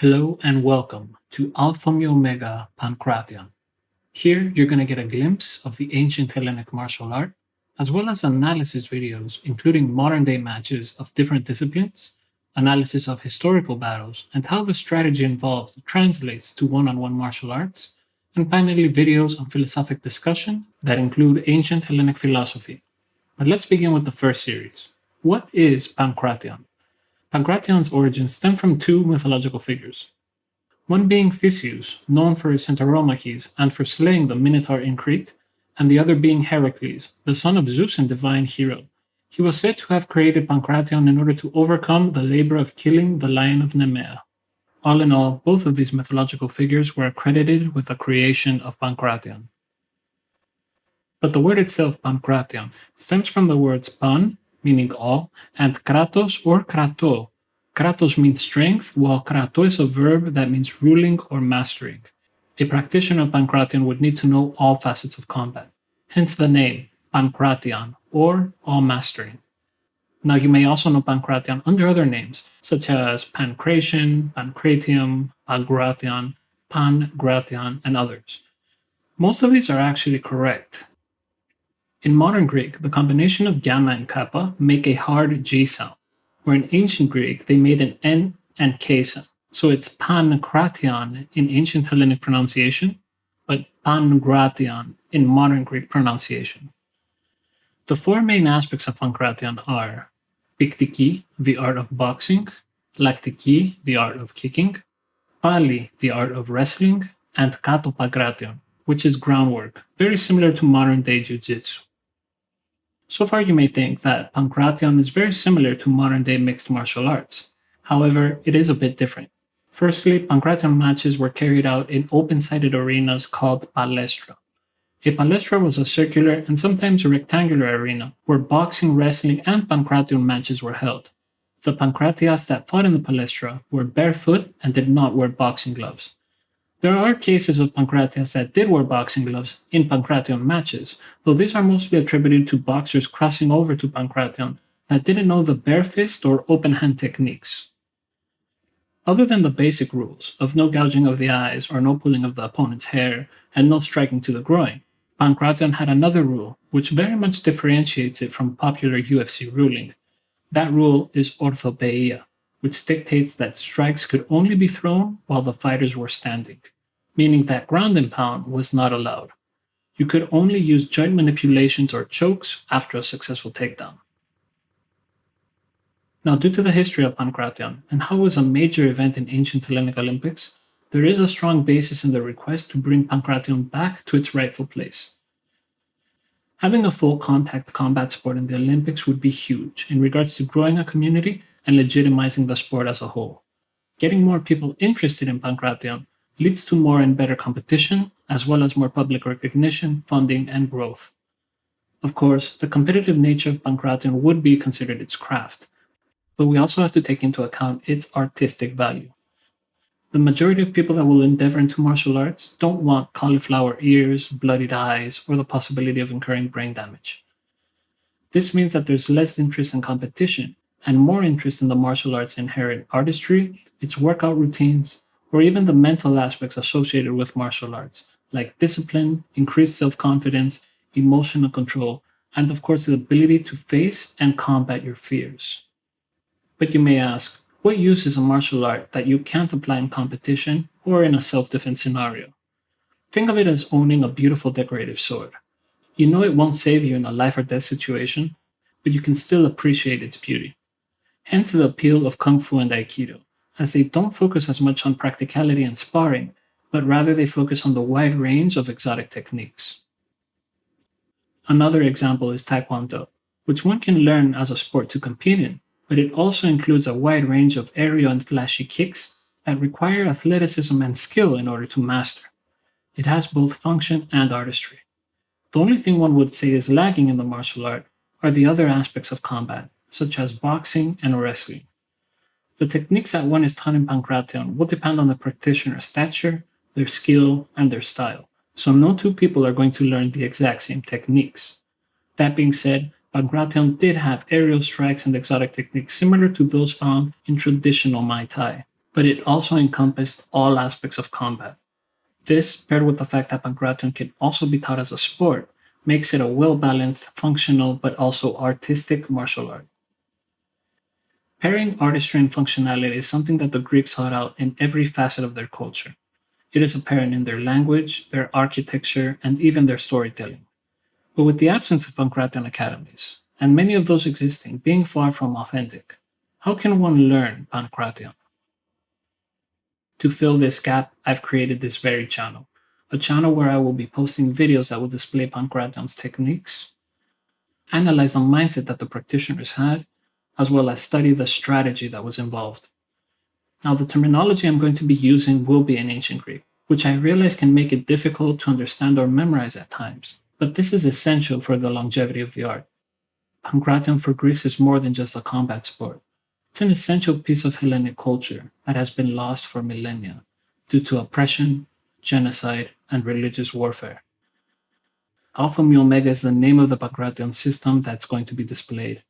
Hello and welcome to Alpha Mi Omega Pancration. Here you're going to get a glimpse of the ancient Hellenic martial art, as well as analysis videos including modern day matches of different disciplines, analysis of historical battles, and how the strategy involved translates to one on one martial arts, and finally videos on philosophic discussion that include ancient Hellenic philosophy. But let's begin with the first series. What is Pancration? Pankration's origins stem from two mythological figures, one being Theseus, known for his centauromachies and for slaying the Minotaur in Crete, and the other being Heracles, the son of Zeus and divine hero. He was said to have created Pancration in order to overcome the labor of killing the lion of Nemea. All in all, both of these mythological figures were accredited with the creation of Pancration. But the word itself, Pancration, stems from the words pan, meaning all, and kratos or krato. Kratos means strength, while krato is a verb that means ruling or mastering. A practitioner of Pancration would need to know all facets of combat, hence the name, Pancration, or all mastering. Now you may also know Pancration under other names, such as Pancration, Pancratium, Pangration, Pangration, and others. Most of these are actually correct. In modern Greek, the combination of gamma and kappa make a hard G sound, where in ancient Greek they made an N and K sound. So it's Pancration in ancient Hellenic pronunciation, but Pangration in modern Greek pronunciation. The four main aspects of Pancration are Piktiki, the art of boxing, Laktiki, the art of kicking, Pali, the art of wrestling, and Katopagration, which is groundwork, very similar to modern day jiu-jitsu. So far, you may think that Pancration is very similar to modern day mixed martial arts. However, it is a bit different. Firstly, Pancration matches were carried out in open sided arenas called palestra. A palestra was a circular and sometimes a rectangular arena where boxing, wrestling, and Pancration matches were held. The Pancratias that fought in the palestra were barefoot and did not wear boxing gloves. There are cases of Pancratias that did wear boxing gloves in Pancration matches, though these are mostly attributed to boxers crossing over to Pancration that didn't know the bare fist or open hand techniques. Other than the basic rules of no gouging of the eyes or no pulling of the opponent's hair and no striking to the groin, Pancration had another rule which very much differentiates it from popular UFC ruling. That rule is orthopeia, which dictates that strikes could only be thrown while the fighters were standing, meaning that ground and pound was not allowed. You could only use joint manipulations or chokes after a successful takedown. Now, due to the history of Pancration and how it was a major event in ancient Hellenic Olympics, there is a strong basis in the request to bring Pancration back to its rightful place. Having a full contact combat sport in the Olympics would be huge in regards to growing a community and legitimizing the sport as a whole. Getting more people interested in Pancration leads to more and better competition, as well as more public recognition, funding, and growth. Of course, the competitive nature of Pancration would be considered its craft, but we also have to take into account its artistic value. The majority of people that will endeavor into martial arts don't want cauliflower ears, bloodied eyes, or the possibility of incurring brain damage. This means that there's less interest in competition and more interest in the martial arts' inherent artistry, its workout routines, or even the mental aspects associated with martial arts, like discipline, increased self-confidence, emotional control, and of course the ability to face and combat your fears. But you may ask, what use is a martial art that you can't apply in competition or in a self-defense scenario? Think of it as owning a beautiful decorative sword. You know it won't save you in a life or death situation, but you can still appreciate its beauty. Hence the appeal of Kung Fu and Aikido, as they don't focus as much on practicality and sparring, but rather they focus on the wide range of exotic techniques. Another example is Taekwondo, which one can learn as a sport to compete in, but it also includes a wide range of aerial and flashy kicks that require athleticism and skill in order to master. It has both function and artistry. The only thing one would say is lacking in the martial art are the other aspects of combat, such as boxing and wrestling. The techniques that one is taught in Pancration will depend on the practitioner's stature, their skill, and their style, so no two people are going to learn the exact same techniques. That being said, Pancration did have aerial strikes and exotic techniques similar to those found in traditional Muay Thai. but it also encompassed all aspects of combat. This, paired with the fact that Pancration can also be taught as a sport, makes it a well balanced, functional, but also artistic martial art. Pairing artistry and functionality is something that the Greeks sought out in every facet of their culture. It is apparent in their language, their architecture, and even their storytelling. But with the absence of Pancration academies, and many of those existing being far from authentic, how can one learn Pancration? To fill this gap, I've created this very channel, a channel where I will be posting videos that will display Pancration's techniques, analyze the mindset that the practitioners had, as well as study the strategy that was involved. Now, the terminology I'm going to be using will be in ancient Greek, which I realize can make it difficult to understand or memorize at times, but this is essential for the longevity of the art. Pancration for Greece is more than just a combat sport. It's an essential piece of Hellenic culture that has been lost for millennia due to oppression, genocide, and religious warfare. Alpha Mu Omega is the name of the Pancration system that's going to be displayed.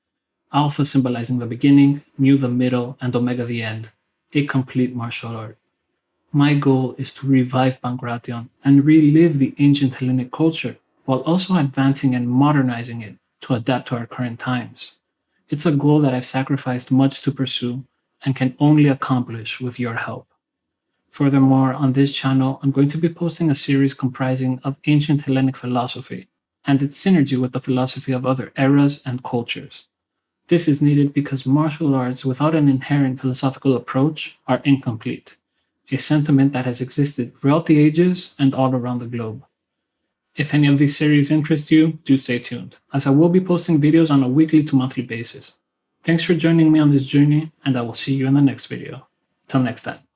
Alpha symbolizing the beginning, Mu the middle, and Omega the end, a complete martial art. My goal is to revive Pancration and relive the ancient Hellenic culture while also advancing and modernizing it to adapt to our current times. It's a goal that I've sacrificed much to pursue and can only accomplish with your help. Furthermore, on this channel, I'm going to be posting a series comprising of ancient Hellenic philosophy and its synergy with the philosophy of other eras and cultures. This is needed because martial arts without an inherent philosophical approach are incomplete, a sentiment that has existed throughout the ages and all around the globe. If any of these series interest you, do stay tuned, as I will be posting videos on a weekly to monthly basis. Thanks for joining me on this journey, and I will see you in the next video. Till next time.